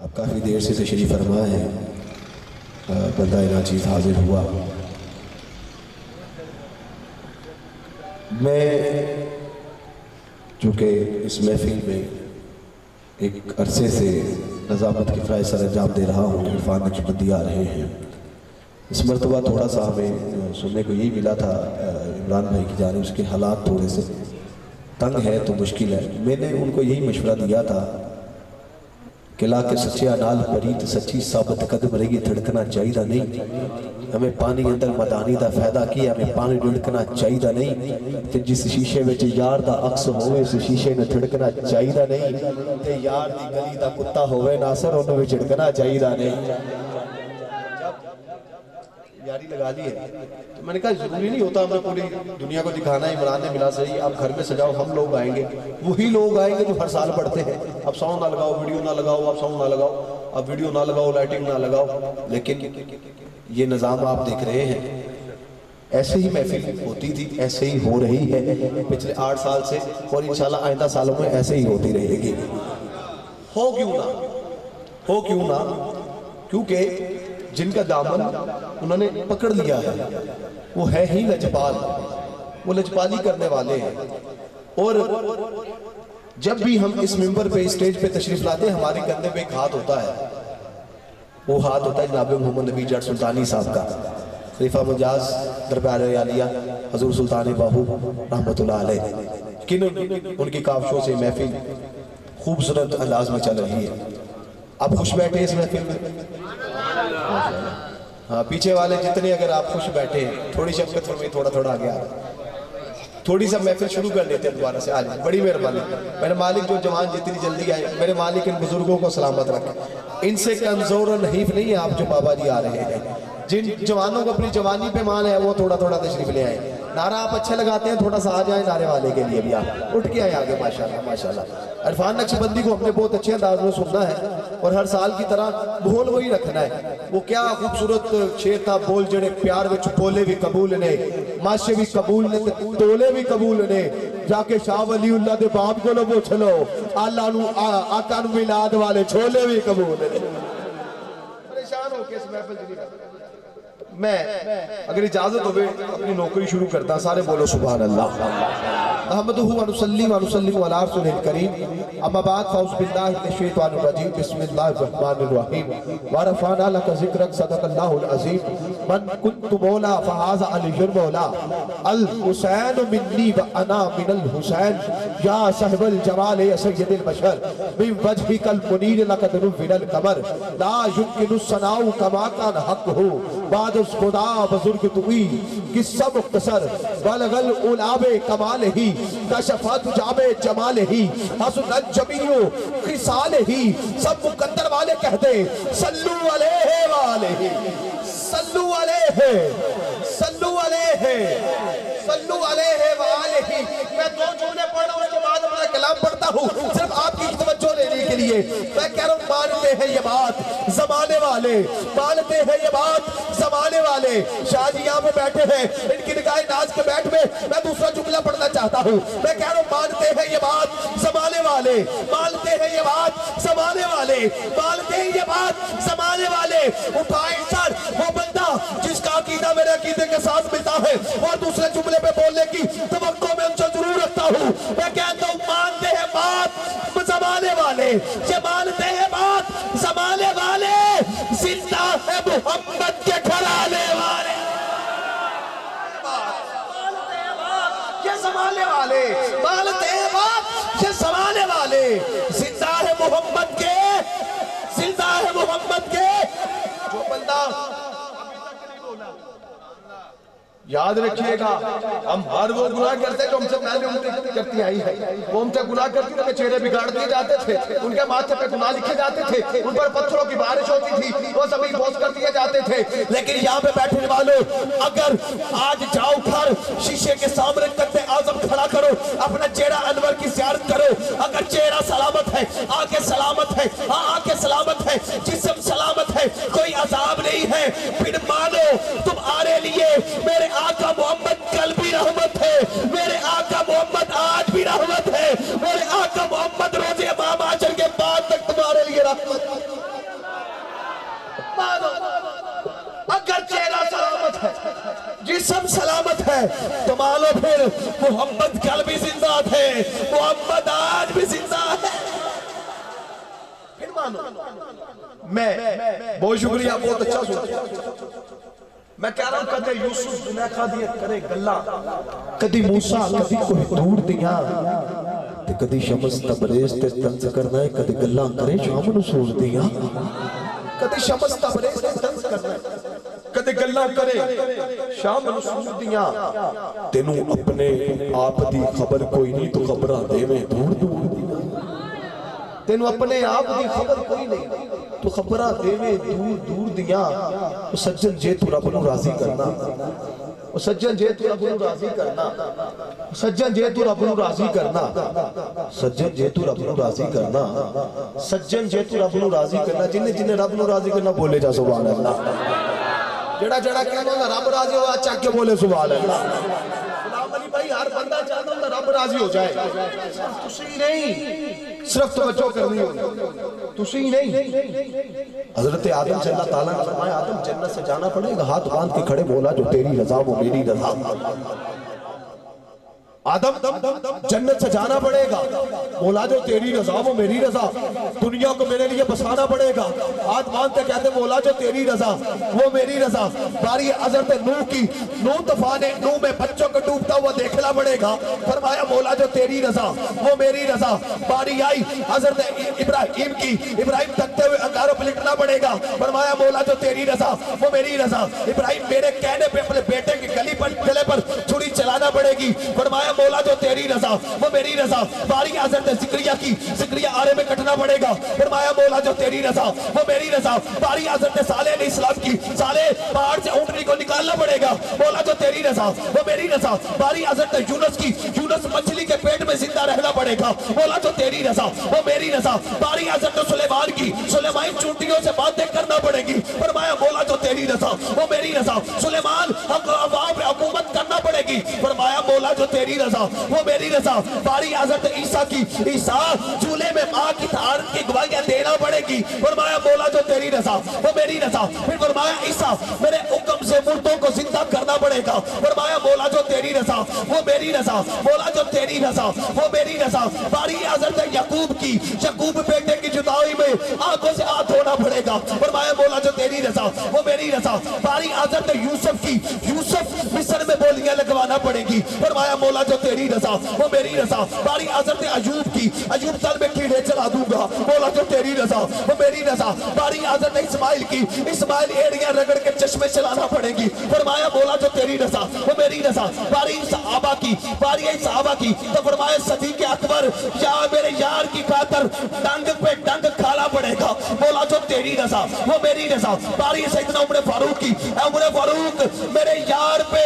اب کافی دیر سے تشریف فرما ہے، بندہ ناچیز حاضر ہوا۔ میں چونکہ اس محفل میں ایک عرصے سے نظامت کی فرائض سر انجام دے رہا ہوں، عرفان نقشبندی آ رہے ہیں، اس مرتبہ تھوڑا سا ہمیں سننے کو یہی ملا تھا عمران بھائی کی جانب، اس کے حالات تھوڑے سے تنگ ہے تو مشکل ہے۔ میں نے ان کو یہی مشورہ دیا تھا کہ لا کے سچے انال پریت سچی ثابت قدم رہی دھڑکنا چاہیے نہیں، ہمیں پانی اندر مدانی دا فائدہ کیا، ہمیں پانی دھڑکنا چاہیے نہیں، تے جس شیشے میں یار دا عکس ہوئے اس شیشے میں دھڑکنا چاہیے نہیں، تے یار دی گلی دا کتا ہوئے ناصر انہوں میں دھڑکنا چاہیے نہیں۔ یاری لگا لی ہے تو میں نے کہا ضروری نہیں ہوتا ہمیں پوری دنیا کو دکھانا ہے، عمران نے ملا صحیح، آپ گھر میں سجاؤ، ہم لوگ آئیں گے، وہی لوگ آئیں گے جو ہر سال پڑھتے ہیں۔ اب ساؤنڈ نہ لگاؤ، ویڈیو نہ لگاؤ، آپ ساؤنڈ نہ لگاؤ، اب ویڈیو نہ لگاؤ، لائٹنگ نہ لگاؤ، لیکن یہ نظام آپ دیکھ رہے ہیں ایسے ہی محفل ہوتی تھی، ایسے ہی ہو رہی ہے پچھلے 8 سال سے، اور انشاءاللہ آئندہ سالوں میں ایسے ہی ہوتی رہے گی۔ ہو کیوں نہ کیونکہ جن کا دامن انہوں نے پکڑ لیا ہے وہ ہے ہی لجپال، وہ لجپالی کرنے والے ہیں، اور جب بھی ہم اس ممبر پہ اسٹیج پہ تشریف لاتے ہیں ہمارے کندھے پہ ایک ہاتھ ہوتا ہے، وہ ہاتھ ہوتا ہے جناب محمد نبی جٹ سلطانی صاحب کا، خلیفہ مجاز دربار عالیہ حضور سلطان باہو رحمت اللہ علیہ، کن ان کی کاوشوں سے محفل خوبصورت انداز میں چل رہی ہے۔ آپ خوش بیٹھے اس محفل میں؟ ہاں پیچھے والے جتنے اگر آپ خوش بیٹھے ہیں تھوڑی شفقت فرمائیں، تھوڑا آگے آ تھوڑی سا محفل شروع کر لیتے ہیں دوبارہ سے، آج بڑی مہربانی، میرے مالک جو جوان جتنی جلدی آئے، میرے مالک ان بزرگوں کو سلامت رکھے، ان سے کمزور اور نحیف نہیں ہے آپ جو بابا جی آ رہے ہیں، جن جوانوں کو اپنی جوانی پہ مان ہے وہ تھوڑا تشریف لے آئیں، نعرہ آپ اچھے لگاتے ہیں تھوڑا سا آ جائیں نعرے والے کے لیے بھی، آپ اٹھ کے آئیں آگے، ماشاءاللہ۔ عرفان نقشبندی کو ہم نے بہت اچھے انداز میں سننا ہے اور ہر سال کی طرح بول وہی رکھنا ہے، وہ کیا خوبصورت شعر تھا، بول جڑے پیار وچ بولے بھی قبول نے، ماشے بھی قبول نے، تولے بھی قبول نے، جا کے شاہ ولی اللہ دے باپ کو لو پوچھ لو، آقا نو میلاد والے چھولے بھی قبول نے۔ پریشان ہو کے اس محفل جنی میں اگر اجازت ہوئے اپنی نوکری شروع کرتا، سارے بولو سبحان اللہ۔ احمدہ و نصلی و نسلم علی رسولہ الکریم، اما بعد فاعوذ باللہ من الشیطان الرجیم، بسم اللہ الرحمن الرحیم، ورفعنا لک ذکرک، صدق اللہ العظیم، من کنت مولا فہذا علی مولا، الحسین منی و انا من الحسین، یا صاحب الجمال یا سید البشر، من وجہک المنیر لقد نور القمر، لا یمکن الثناء کما کان حقہ، بعد اس خدا بزرگ توئی، قصہ مختصر، بلغ العلاب کمال ہی، کشفت جاب جمال ہی، حسن جمیع خصال ہی، سب مقدر والے کہتے صلو علیہ وآلہ، صلو علیہ، صلو علیہ، صلو علیہ وآلہ۔ میں 2 جملے پڑھ رہا ہوں، اس کے بعد اپنا کلام پڑھتا ہوں صرف آپ کی توجہ لینے کے لیے۔ میں کہہ رہا ہوں مانتے ہیں یہ بات زمانے والے، مانتے ہیں یہ بات زمانے والے۔ شاہ جی یہاں پہ بیٹھے ہیں، ان کی نگاہ ناز کے بیٹھ میں میں دوسرا جملہ پڑھنا چاہتا ہوں۔ میں کہہ رہا ہوں مانتے ہیں یہ بات زمانے والے، مانتے ہیں یہ بات زمانے والے، مانتے ہیں یہ بات زمانے والے۔ اٹھائیں سر وہ بندہ جس کا عقیدہ میرے عقیدے کے ساتھ ملتا ہے اور دوسرے جملے پہ بولنے کی توقع میں ان سے ضرور رکھتا ہوں۔ میں کہتا ہوں مانتے ہیں بات زمانے والے، یہ مانتے ہیں بات زمانے والے، زندہ ہے محمد کے گھرانے والے، یہ زمانے والے، مانتے ہیں بات یہ زمانے والے، زندہ ہے محمد کے، زندہ ہے محمد کے۔ جو بندہ یاد رکھیے گا، ہم ہر وہ گناہ کرتے جو ہم سے پہلے امتیں کرتی آئی ہے، وہ ہم سے گناہ کرتی ان کے چہرے بگاڑ دیے جاتے تھے، ان کے ماتھے پہ گناہ لکھے جاتے تھے، ان پر پتھروں کی بارش ہوتی تھی، وہ زمین بوس کر دیے جاتے تھے۔ لیکن یہاں پہ بیٹھنے والوں اگر آج جاؤ گھر شیشے کے سامنے قد اعظم کھڑا کرو، اپنا چہرہ انور کی زیارت کرو، اگر چہرہ سلامت ہے، آنکھیں سلامت ہے، آنکھیں سلامت ہے، جسم سلامت ہے، کوئی عذاب نہیں ہے، پھر مانو تمہارے لیے میرے آقا محمد کل بھی رحمت ہے، میرے آقا محمد آج بھی رحمت ہے، میرے آقا محمد روز امام عاشر کے بعد تک تمہارے لیے رحمت ہے۔ جسم سلامت ہے تو مانو پھر محمد کل بھی زندہ تھے، محمد آج بھی زندہ ہے، پھر مانو۔ میں بہت شکریہ، بہت اچھا سنا۔ میں کہہ رہا ہوں کدے یوسف زلیخا دی کرے گلا، کدی موسیٰ کدی کوئی دور دیاں، کدی شمس تبریز تے طنز کرنا ہے، کدی گلا کرے شام نو سور دیاں، کدی شمس تبریز تے طنز کرنا ہے، کدی گلا کرے شام نو سور دیاں، تینوں اپنے آپ دی خبر کوئی نہیں تو خبراں دے میں دور دور دیاں، تینوں اپنے آپ دی خبر کوئی نہیں تو خبراں دے میں دور دور دیاں۔ سجن جے تو رب نو راضی کرنا، سجن جے تو رب نو راضی کرنا، سجن جے تو رب نو راضی کرنا، سجن جے تو رب نو راضی کرنا، سجن جے تو رب نو راضی کرنا، جنہیں جنہیں رب نو راضی کرنا بولے جا سبحان اللہ، جڑا جڑا کہنا ہونا رب راضی ہو اچھا کیا بولے سبحان اللہ۔ غلام علی بھائی ہر بندہ چاہتا ہوں رب راضی ہو جائے، تسی نہیں، صرف توجہ کرنی ہو، تسی نہیں۔ حضرت آدم سے اللہ تعالیٰ نے فرمایا آدم جنت سے جانا پڑے گا، ہاتھ باندھ کے کھڑے بولا جو تیری رضا وہ میری رضا، آدم جنت سے جانا پڑے گا، مولا جو تیری رضا وہ میری رضا، دنیا کو میرے لیے بسانا پڑے گا، ہاتھ باندھتے کہتے مولا جو تیری رضا وہ میری رضا۔ باری حضرت نوح کی، نوح طوفان نوح میں بچوں کو ڈوبتا ہوا دیکھنا پڑے گا، فرمایا مولا جو تیری رضا وہ میری رضا۔ باری آئی حضرت ابراہیم کی، ابراہیم تکتے ہوئے انگاروں پہ لٹنا پڑے گا، فرمایا مولا جو تیری رضا وہ میری رضا۔ ابراہیم میرے کہنے پہ اپنے بیٹے کی گلے پر چھری چلانا پڑے گی، فرمایا مولا جو تیری رضا وہ میری رضا۔ باری حضرت زکریا کی، زکریا آرے میں کٹنا پڑے گا، فرمایا مولا جو تیری رضا وہ میری رضا۔ باری حضرت صالح علیہ السلام کی، صالح پہاڑ سے اونٹنی کو نکالنا پڑے گا، مولا جو تیری رضا وہ میری رضا۔ باری حضرت یونس کی، یونس مچھلی کے پیٹ میں زندہ رہنا پڑے گا، مولا جو تیری رضا وہ میری رضا۔ باری حضرت سلیمان کی، سلیمان چونٹیوں سے باتیں کرنا پڑے گی، فرمایا مولا جو تیری رضا وہ میری رضا۔ سلیمان عوام پہ حکومت کرنا پڑے گی، فرمایا مولا جو تیری رضا وہ میری رضا۔ باری حضرت عیسیٰ کی، عیسیٰ چولہے میں ماں کی طہارت کی گواہیاں دینا پڑے گی، فرمایا مولا جو تیری رضا وہ میری رضا۔ پھر فرمایا عیسیٰ میرے حکم سے مردوں کو زندہ کرنا پڑے گا، فرمایا مولا جو تیری رضا وہ میری رضا، مولا جو تیری رضا وہ میری رضا۔ باری حضرت یعقوب کی، یعقوب بیٹے کی جدائی میں آنکھوں سے ہاتھ دھونا پڑے گا، فرمایا مولا جو تیری رضا وہ میری رضا۔ باری حضرت یوسف کی، یوسف مصر میں بولیاں لگوانا پڑے گی، فرمایا مولا جو تیری رضا وہ میری رضا۔ باری حضرت ایوب کی، ایوب تل میں کیڑے چلا دوں گا، مولا جو تیری رضا وہ میری رضا۔ باری حضرت اسماعیل کی، اسماعیل ایڑیاں رگڑ کے چشمے چلانا پڑے گی، فرمایا مولا جو تیری رضا وہ میری رضا۔ باری صحابہ کی، باری صحابہ کی تو فرمایا صدیق اکبر یا میرے یار کی خاطر ڈنگ پہ ڈنگ کھانا پڑے گا، مولا جو تیری رضا وہ میری رضا۔ باری سیدنا عمر فاروق کی، عمر فاروق میرے یار پہ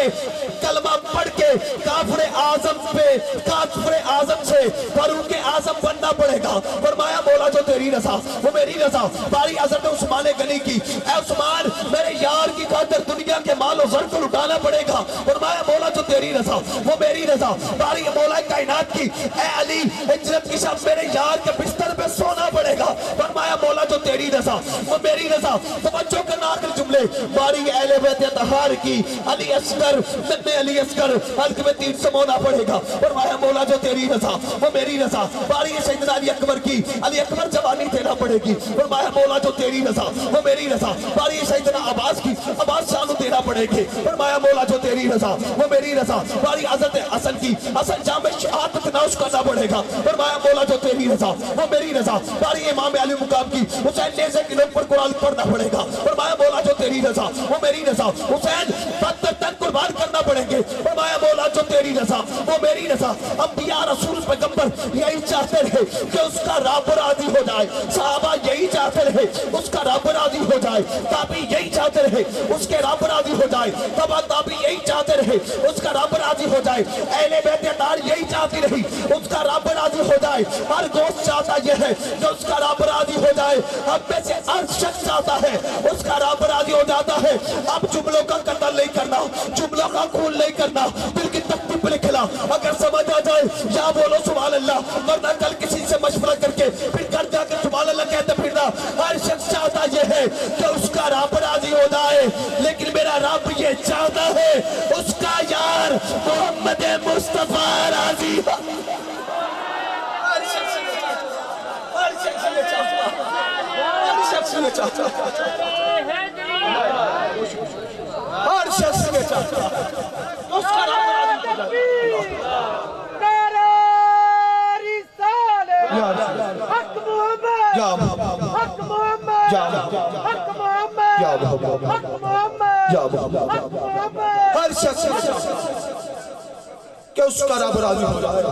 کلمہ پڑھ کے کافر اعظم پہ، کافر اعظم سے فاروق اعظم بننا پڑے گا، فرمایا مولا جو تیری رضا وہ میری رضا۔ باری حضرت عثمان غنی کی، اے عثمان میرے یار کی خاطر دنیا کے مال و زر کو لٹانا پڑے گا، فرمایا مولا جو تیری رضا وہ میری رضا۔ باری مولا کائنات کی، اے علی ہجرت کی شب میرے یار کے بستر پہ سونا پڑے گا، فرمایا مولا جو تیری رضا وہ میری رضا۔ توجہ کرنا آخر جملے، باری اہل بیت اطہار کی، علی اصغر ابن علی اصغر حلق میں 3 سمونا پڑے گا، فرمایا مولا جو تیری رضا وہ میری رضا۔ باری سیدنا علی اکبر کی، علی اکبر جوانی دینا پڑے گی، فرمایا مولا جو تیری رضا وہ میری رضا۔ باری سیدنا عباس کی، عباس شانو دینا پڑے گی، فرمایا مولا جو تیری رضا وہ میری رضا۔ باری حضرت حسن کی، حسن جام میں شہادت نوش کرنا پڑے گا، فرمایا مولا جو تیری رضا وہ میری رضا۔ باری امام علی مقام کی، حسین نیزے کے لوگ پر قرآن پڑھنا پڑے گا، فرمایا مولا جو تیری رضا وہ میری رضا۔ حسین بدر تک قربان کرنا پڑیں گے، فرمایا مولا جو تیری رضا وہ میری رضا۔ انبیاء رسول پیغمبر یہی چاہتے رہے کہ اس کا رب راضی ہو جائے، صحابہ یہی چاہتے رہے اس کا رب راضی ہو جائے، تابعی یہی چاہتے رہے اس کے رب راضی ہو جائے، تبع تابعی یہی چاہتے رہے اس کا رب راضی ہو جائے، اہل بیت اطہار یہی چاہتی رہی اس کا رب راضی ہو جائے۔ ہر دوست چاہتا یہ ہے کہ اس کا رب راضی ہو جائے، ہم میں سے ہر شخص چاہتا ہے اس کا رب راضی ہو جاتا ہے۔ اب جملوں کا قتل نہیں کرنا، جملوں کا خون نہیں کرنا، دل کی تختی پہ لکھنا، اگر سمجھ آ جائے یا بولو سبحان اللہ، ورنہ کل کسی سے مشورہ کر کے پھر گھر جا کے سبحان اللہ کہتے پھرنا۔ ہر شخص چاہتا یہ ہے کہ اس کا رب راضی ہو جائے، لیکن میرا رب یہ چاہتا ہے اس شخص نے چاہتا ہے ہر شخص نے چاہتا ہے تو اس کا رب راضی ہو جائے یا محمد یا محمد یا محمد یا محمد ہر شخص نے چاہتا ہے کہ اس کا رب راضی ہو جائے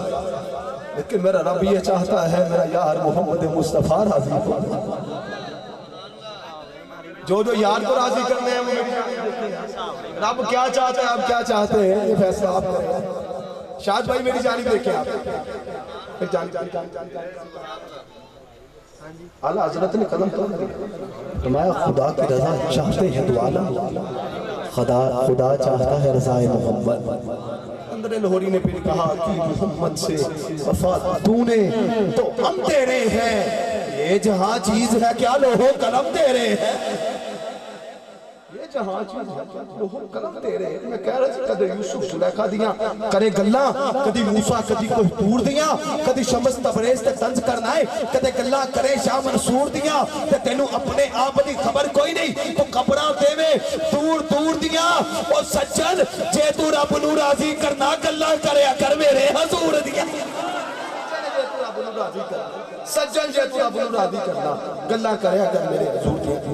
لیکن میرا رب یہ چاہتا ہے میرا یار محمد مصطفیٰ راضی ہو جو یار کو راضی کرنے ہیں رب کیا چاہتا ہے آپ کیا چاہتے ہیں یہ فیصلہ آپ کریں شاہد بھائی میری جانب دیکھیں آپ اعلیٰ حضرت نے قدم تو فرمایا خدا کی رضا چاہتے ہیں تو عالم خدا چاہتا ہے رضا محمد اندر لاہوری نے پھر کہا کہ محمد سے وفا تو نے تو ہم تیرے ہیں یہ جہاں چیز ہے کیا لوہو قلم تیرے ہیں یہ جہاں چیز ہے کیا لوہو قلم تیرے ہیں میں کہہ رہا تھا کدھے یوسف سلیخا دیاں کرے گلہ کدھی موسیٰ کدھی کوئی دور دیاں کدھی شمس تبریز تے تنز کرنا ہے کدھے گلہ کرے شاہ منصور دیاں تے تینوں اپنے آپ دی خبر کوئی نہیں تو قبرہ دے میں دور دور دیاں اور سجن جے تو رب نو راضی کرنا گلہ کرے کر میرے حضور دیاں سجن جے تو رب نو راضی کرنا گلہ کرے کر میرے حضور دیاں